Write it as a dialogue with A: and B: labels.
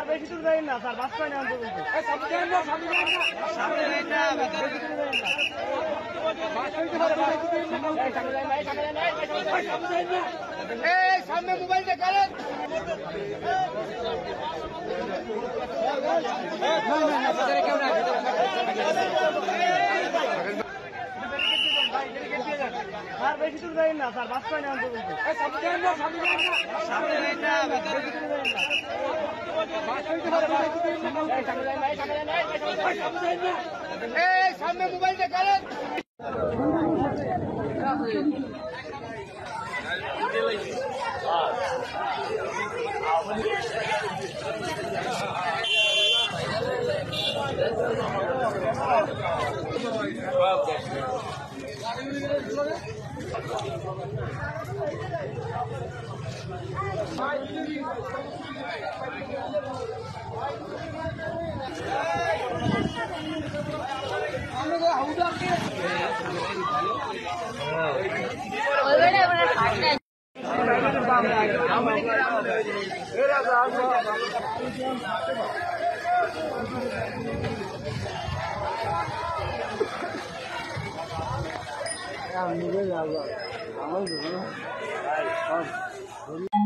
A: বেশি দূর যাই না স্যার, বাস পাই না সামনে মোবাইল দেখালেন। স্যার বেশি দূর যাই না স্যার, বাস পাই না সামনে মোবাইল দেখালেন। আমি